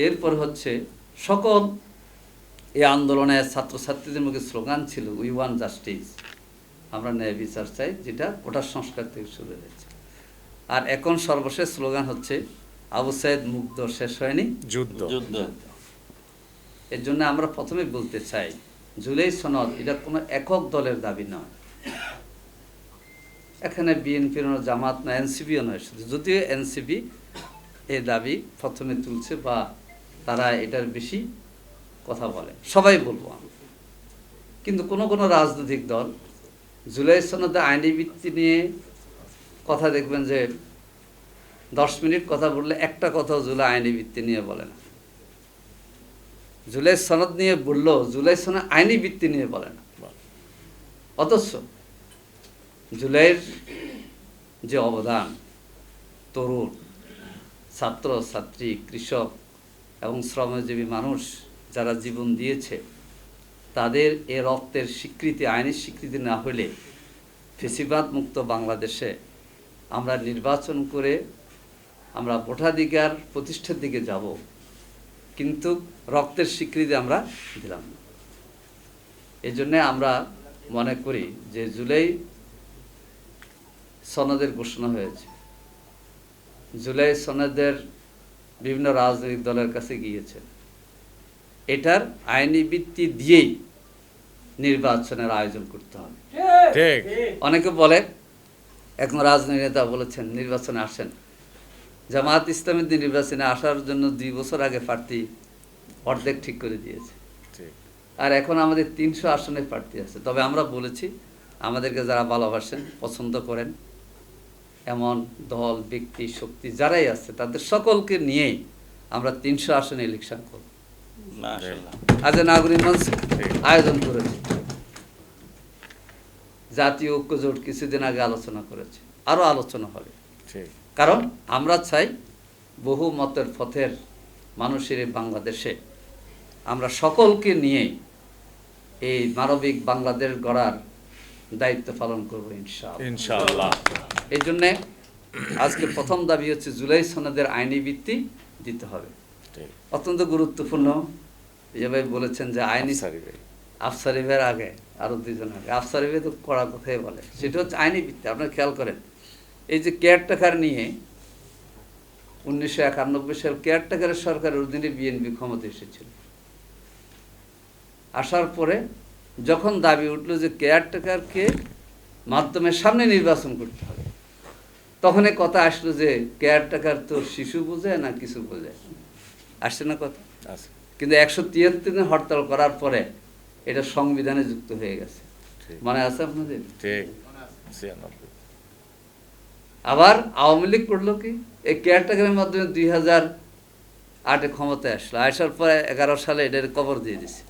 এরপর হচ্ছে সকল এই আন্দোলনের ছাত্রছাত্রীদের মুখে স্লোগান ছিল উই ওয়ান্ট জাস্টিস, আমরা ন্যায় বিচার চাই, যেটা কোটা সংস্কার থেকে শুরু হয়েছে। আর এখন সর্বশেষ স্লোগান হচ্ছে আবু সাইদ মুগ্ধ, শেষ হয়নি যুদ্ধ। এর জন্য আমরা প্রথমে বলতে চাই জুলাই সনদ এটা কোনো একক দলের দাবি নয়। এখানে বিএনপির জামাত না এনসিপিও নয় শুধু, যদিও এনসিপি এই দাবি প্রথমে তুলছে বা তারা এটার বেশি কথা বলে, সবাই বলবো আমি। কিন্তু কোনো কোনো রাজনৈতিক দল জুলাই সনদে আইনি ভিত্তি নিয়ে কথা দেখবেন যে 10 মিনিট কথা বললে একটা কথাও জুলাই আইনি ভিত্তি নিয়ে বলে না। জুলাই সনদ নিয়ে বললো, জুলাই সনদ আইনি ভিত্তি নিয়ে বলে না। অথচ জুলাইয়ের যে অবদান, তরুণ, ছাত্র ছাত্রী, কৃষক এবং শ্রমজীবী মানুষ যারা জীবন দিয়েছে, তাদের এ রক্তের স্বীকৃতি, আইনি স্বীকৃতি না হলে ফেসিবাদ মুক্ত বাংলাদেশে আমরা নির্বাচন করে আমরা ভোটাধিকার প্রতিষ্ঠার দিকে যাব, কিন্তু রক্তের স্বীকৃতি আমরা দিলাম না। এই জন্যে আমরা মনে করি যে জুলাই সনদের ঘোষণা হয়েছে, জুলাই সনদের বিভিন্ন রাজনৈতিক দলের কাছে গিয়েছে, এটার আইনি ভিত্তি দিয়েই নির্বাচনের আয়োজন করতে হবে। অনেকে বলে, এখন রাজনৈতিক নেতা বলেছেন নির্বাচনে আসেন, জামাত ইসলামের নির্বাচনে আসার জন্য 2 বছর আগে প্রার্থী অর্ধেক ঠিক করে দিয়েছে, আর এখন আমাদের 300 আসনে প্রার্থী আছে। তবে আমরা বলেছি আমাদেরকে যারা ভালোবাসেন, পছন্দ করেন, এমন দল, ব্যক্তি, শক্তি যারাই আছে তাদের সকলকে নিয়েই আমরা 300 আসনে ইলেকশন করব। আজ নাগরিক মঞ্চ আয়োজন করেছে, জাতীয় ঐক্য জোট কিছুদিন আগে আলোচনা করেছে, আরো আলোচনা হবে। কারণ আমরা চাই বহু মতের পথের মানুষের এই বাংলাদেশে আমরা সকলকে নিয়ে এই মানবিক বাংলাদেশ গড়ার দায়িত্ব পালন করবো ইনশাআল্লাহ। এই জন্যে আজকে প্রথম দাবি হচ্ছে জুলাই সনদের আইনি ভিত্তি দিতে হবে। অত্যন্ত গুরুত্বপূর্ণ। ভাই বলেছেন যে আইনি আফসারিফের আগে আরো 2 জন আগে, আফসারিফে তো কড়া কথাই বলে, সেটা হচ্ছে আইনি ভিত্তি। আপনারা খেয়াল করেন, এই যে কেয়ারটেকার নিয়ে 1991 সাল কেয়ারটেকারের সরকারের অধীনে বিএনপি ক্ষমতা এসেছিল। আসার পরে যখন দাবি উঠল যে কেয়ারটেকারকে মাধ্যমের সামনে নির্বাচন করতে হবে, তখন কথা আসলো যে কেয়ারটেকার তো শিশু বোঝায় না কিছু বোঝায়, আসছে না কথা। কিন্তু 173 দিন হরতাল করার পরে এটা সংবিধানে যুক্ত হয়ে গেছে, মনে আছে আপনাদের? আবার আওয়ামী লীগ করলো কি, এই কেয়ারটেকারের মাধ্যমে 2008-এ ক্ষমতায় আসলো, আসার পরে 11 সালে এটার কবর দিয়ে দিছে।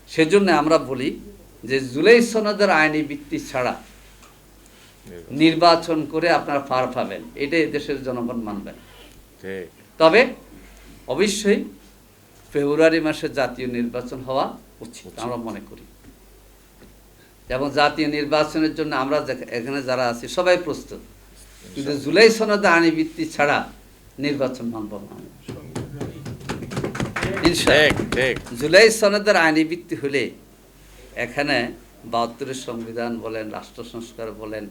সেজন্য আমরা বলি যে জুলাই সনদের আইনি ভিত্তি ছাড়া নির্বাচন করে আপনারা পার পাবেন, এটাই দেশের জনগণ মানবেন। তবে অবশ্যই ফেব্রুয়ারি মাসে জাতীয় নির্বাচন হওয়া উচিত আমরা মনে করি, এবং জাতীয় নির্বাচনের জন্য আমরা এখানে যারা আছি সবাই প্রস্তুত, কিন্তু জুলাই সনদের আইনি ভিত্তি ছাড়া নির্বাচন মানব না। জুলাই সনদের আইনি ভিত্তি হলে এখানে 72-এর সংবিধান বলেন, রাষ্ট্র সংস্কার বলেন,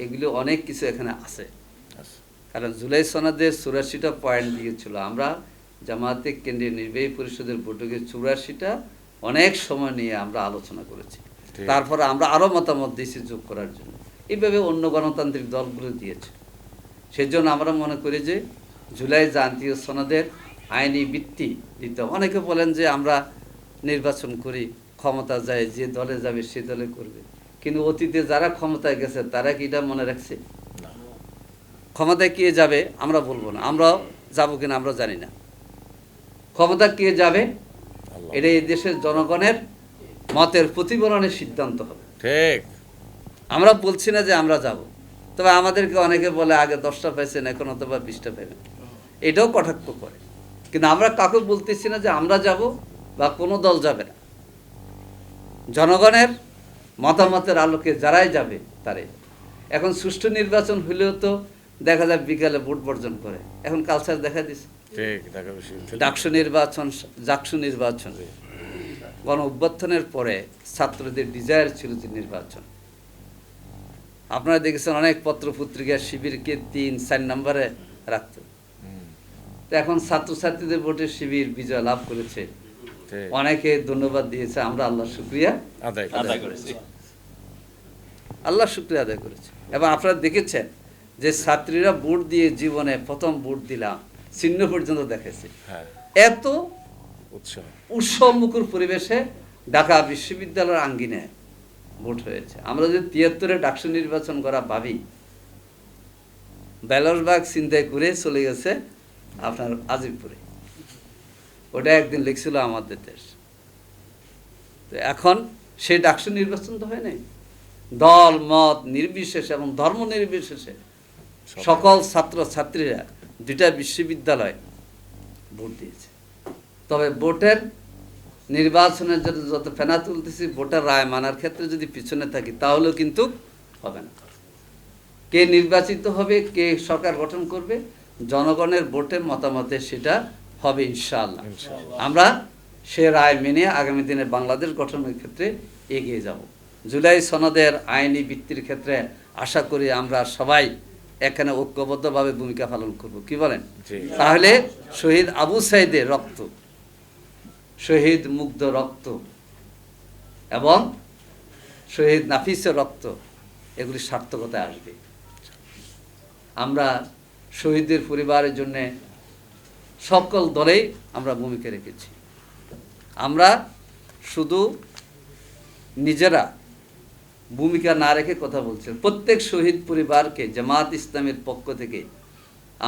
এগুলো অনেক কিছু এখানে আছে। কারণ জুলাই সনদের 84টা পয়েন্ট দিয়েছিল, আমরা জামাতে কেন্দ্রীয় নির্বাহী পরিষদের বৈঠকে 84টা অনেক সময় নিয়ে আমরা আলোচনা করেছি। তারপরে আমরা আরো মতামত দিয়েছি যোগ করার জন্য, এইভাবে অন্য গণতান্ত্রিক দলগুলো দিয়েছে। সেজন্য আমরা মনে করি যে জুলাই জাতীয় সনদের আইনি ভিত্তি দিতে। অনেকে বলেন যে আমরা নির্বাচন করি, ক্ষমতা যায়, যে দলে যাবে সে দলে করবে, কিন্তু অতীতে যারা ক্ষমতায় গেছে তারা কি এটা মনে রাখছে? ক্ষমতায় কে যাবে আমরা বলবো না, আমরাও যাবো কিনা আমরা জানি না। ক্ষমতা কে যাবে এটা এই দেশের জনগণের মতের প্রতিফলনের সিদ্ধান্ত হবে। ঠিক, আমরা বলছি না যে আমরা যাব, তবে আমাদেরকে অনেকে বলে আগে 10টা পাইছেন এখন অথবা 20টা পাইবেন, এটাও কটাক্ষ করে। কিন্তু আমরা কাউকে বলতেছি না যে আমরা যাব বা কোনো দল যাবে না। জনগণের মতামতের আলোকে যারাই যাবে তারাই। এখন সুষ্ঠু নির্বাচন হলেও তো দেখা যায় বিকালে ভোট বর্জন করে, এখন কালচার দেখা দিচ্ছে। ঠিক, ঢাকা বিশ্ববিদ্যালয়। ডাকসু নির্বাচন, জাকসু নির্বাচন, গণ অভ্যুত্থানের পরে ছাত্রদের ডিজায়ার ছিল যে নির্বাচন। আপনারা দেখেছেন অনেক পত্র পত্রিকা শিবিরকে 3-4 নম্বরে রাখত। তো এখন ছাত্রছাত্রীদের ভোটে শিবির বিজয় লাভ করেছে, ঠিক, অনেকে ধন্যবাদ দিয়েছে, আমরা আল্লাহর শুকরিয়া আদায় করেছি। আল্লাহর শুকরিয়া আদায় করেছে। এবং আপনারা দেখেছেন যে ছাত্রীরা ভোট দিয়ে জীবনে প্রথম ভোট দিলাম চিহ্ন পর্যন্ত দেখেছে। হ্যাঁ, এত উৎসাহ। উৎসবমুখর পরিবেশে ঢাকা বিশ্ববিদ্যালয়ের আঙ্গিনে ভোট হয়েছে। আমরা যদি 73-এ ডাকসু নির্বাচন করা ভাবি, বেলরবাগ চিন্তায় করে চলে গেছে আপনার আজিমপুরে, ওটা একদিন লিখছিল আমাদের দেশ। তো এখন সেই ডাকসু নির্বাচন তো হয় নাই, দল মত নির্বিশেষে এবং ধর্ম নির্বিশেষে সকল ছাত্র ছাত্রীরা 2টা বিশ্ববিদ্যালয় ভোট দিয়েছে। তবে ভোটের নির্বাচনের জন্য যত ফেনা তুলতেছি, ভোটার রায় মানার ক্ষেত্রে যদি পিছনে থাকি তাহলেও কিন্তু হবে না। কে নির্বাচিত হবে, কে সরকার গঠন করবে, জনগণের ভোটের মতামতে সেটা হবে ইনশাআল্লাহ। আমরা সে রায় মেনে আগামী দিনে বাংলাদেশ গঠনের ক্ষেত্রে এগিয়ে যাব। জুলাই সনদের আইনি ভিত্তির ক্ষেত্রে আশা করি আমরা সবাই এখানে ঐক্যবদ্ধভাবে ভূমিকা পালন করব, কি বলেন? জি। তাহলে শহীদ আবু সাইদের রক্ত, শহীদ মুগ্ধ রক্ত এবং শহীদ নাফিসের রক্ত, এগুলি সার্থকতায় আসবে। আমরা শহীদদের পরিবারের জন্য সকল দলেই আমরা ভূমিকা রেখেছি। আমরা শুধু নিজেরা ভূমিকা না রেখে কথা বলছি, প্রত্যেক শহীদ পরিবারকে জামাত ইসলামের পক্ষ থেকে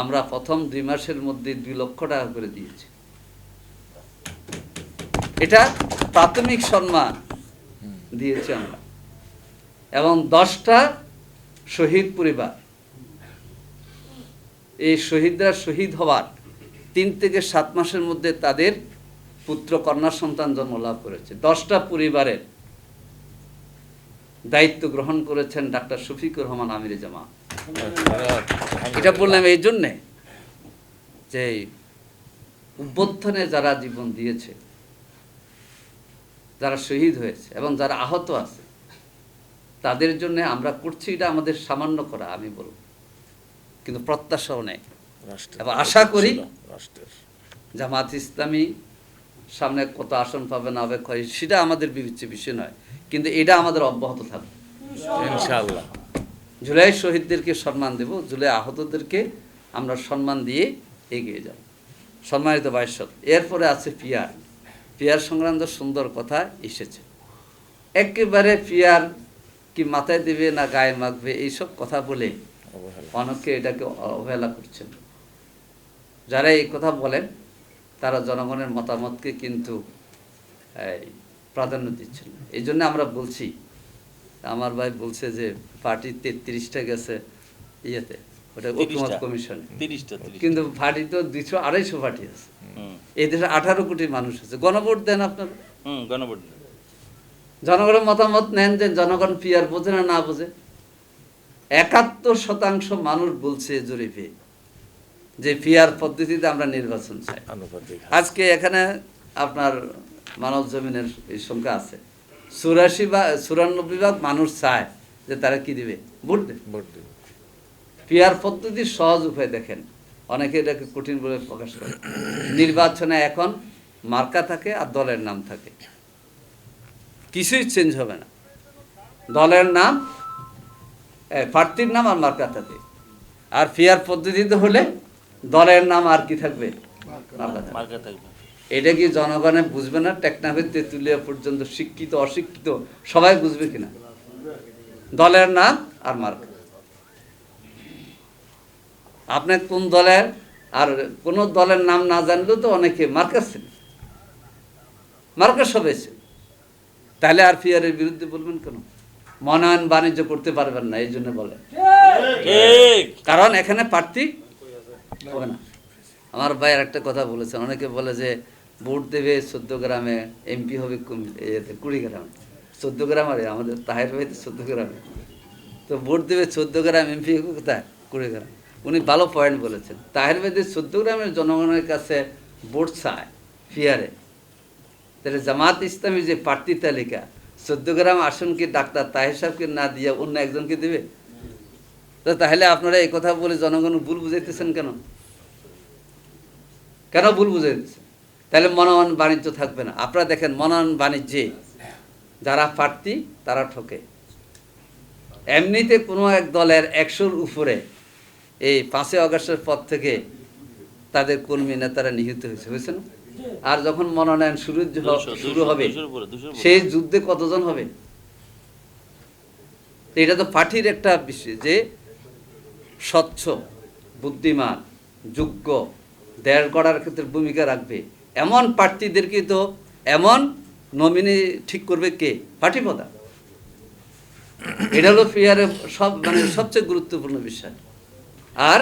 আমরা প্রথম 2 মাসের মধ্যে 2 লক্ষ টাকা করে দিয়েছি। এটা প্রাথমিক সম্মান দিয়েছি আমরা। এবং 10টা শহীদ পরিবার, এই শহীদরা শহীদ হওয়ার 3 থেকে 7 মাসের মধ্যে তাদের পুত্র কন্যা সন্তান জন্ম লাভ করেছে। 10টা পরিবারের দায়িত্ব গ্রহণ করেছেন ডাক্তার শফিকুর রহমান আমিরে জামাত। এটা বললাম এই জন্যে যে অভ্যুত্থানে যারা জীবন দিয়েছে, যারা শহীদ হয়েছে এবং যারা আহত আছে, তাদের জন্য আমরা করছি। এটা আমাদের সামান্য করা আমি বলব, কিন্তু প্রত্যাশাও নেই। এবং আশা করি জামাত ইসলামী সামনে কত আসন পাবে না হবে সেটা আমাদের বিবেচ্য বিষয় নয়, কিন্তু এটা আমাদের অব্যাহত থাকবে ইনশাআল্লাহ। জুলাই শহীদদেরকে সম্মান দেব, জুলাই আহতদেরকে আমরা সম্মান দিয়ে এগিয়ে যাব। সম্মানিত ভাইসব, এরপরে আছে পিয়ার সংক্রান্ত সুন্দর কথা এসেছে। একেবারে পিয়ার কি মাথায় দেবে না গায়ে মাখবে এইসব কথা বলে অনেকে এটাকে অবহেলা করছেন। যারা এই কথা বলেন তারা জনগণের মতামতকে কিন্তু প্রাধান্য দিচ্ছেন না। এই জন্য আমরা বলছি, আমার ভাই বলছে যে পার্টি 33টা গেছে ইয়েতে, ওটা ঐক্যমত কমিশনে, কিন্তু পার্টি তো 200-250 পার্টি আছে। এই দেশে 18 কোটি মানুষ আছে। গণভোট দেন আপনারা, গণভোট জনগণের মতামত নেন যে জনগণ পিয়ার বোঝে না না বোঝে। 71% মানুষ বলছে জরিপে যে পিয়ার পদ্ধতিতে আমরা নির্বাচন চাই। আজকে এখানে আপনার মানব জমিনের এই সংখ্যা আছে 94 ভাগ মানুষ চায় যে তারা কি দিবে, ভোট দেবে। পিয়ার পদ্ধতির সহজ উপায় দেখেন, অনেকে এটাকে কঠিন বলে প্রকাশ করে। নির্বাচনে এখন মার্কা থাকে আর দলের নাম থাকে, কিছুই চেঞ্জ হবে না। দলের নাম, প্রার্থীর নাম আর মার্কা থাকে। আর পিয়ার পদ্ধতিতে হলে দলের নাম আর কি থাকবে, মার্কা থাকবে। এটা কি জনগণে বুঝবে না? টেকনাফের তেঁতুলিয়া পর্যন্ত শিক্ষিত অশিক্ষিত সবাই বুঝবে কিনা? দলের নাম আর মার্কা। আপনি কোন দলের, আর কোন দলের নাম না জানলেও তো অনেকে মার্কা ছিল, মার্কা সবাই ছিল। তাহলে আর পিয়ারের বিরুদ্ধে বলবেন কেন? মনোনয়ন বাণিজ্য করতে পারবেন না, এই জন্য বলে, কারণ এখানে প্রার্থী হবে না। আমার ভাই একটা কথা বলেছেন, অনেকে বলে যে ভোট দেবে 14 গ্রামে, এমপি হবে 20 গ্রামে। 14 গ্রাম, আরে আমাদের তাহের ভাই তো 14 গ্রামে, তো ভোট দেবে 14 গ্রাম, এমপি হবে কোথায়? 20 গ্রাম। উনি ভালো পয়েন্ট বলেছেন। তাহের বেদি 14 গ্রামের জনগণের কাছে ভোট চায় ফিয়ারে, তাহলে জামাত ইসলামী যে প্রার্থী তালিকা 14 গ্রাম আসন কি ডাক্তার তাহের সাহেবকে না দিয়ে অন্য একজনকে দেবে? তো তাহলে আপনারা এই কথা বলে জনগণ ভুল বুঝাইতেছেন কেন? কেন ভুল বুঝাইতেছেন? তাহলে মনোনয়ন বাণিজ্য থাকবে না। আপনারা দেখেন মনোনয়ন বাণিজ্যে যারা প্রার্থী তারা ঠকে। এমনিতে কোনো এক দলের 100-র উপরে এই 5ই আগস্টের পর থেকে তাদের কর্মী নেতারা নিহত হয়েছে না? আর যখন মনোনয়ন শুরু হবে সেই যুদ্ধে কতজন হবে? এটা তো পার্টির একটা বিষয় যে স্বচ্ছ, বুদ্ধিমান, যোগ্য, দেশ গড়ার ক্ষেত্রে ভূমিকা রাখবে এমন প্রার্থীদেরকে তো এমন নমিনি ঠিক করবে কে? পার্টি প্রধান। এটা হলো ফিয়ারে সবচেয়ে গুরুত্বপূর্ণ বিষয়। আর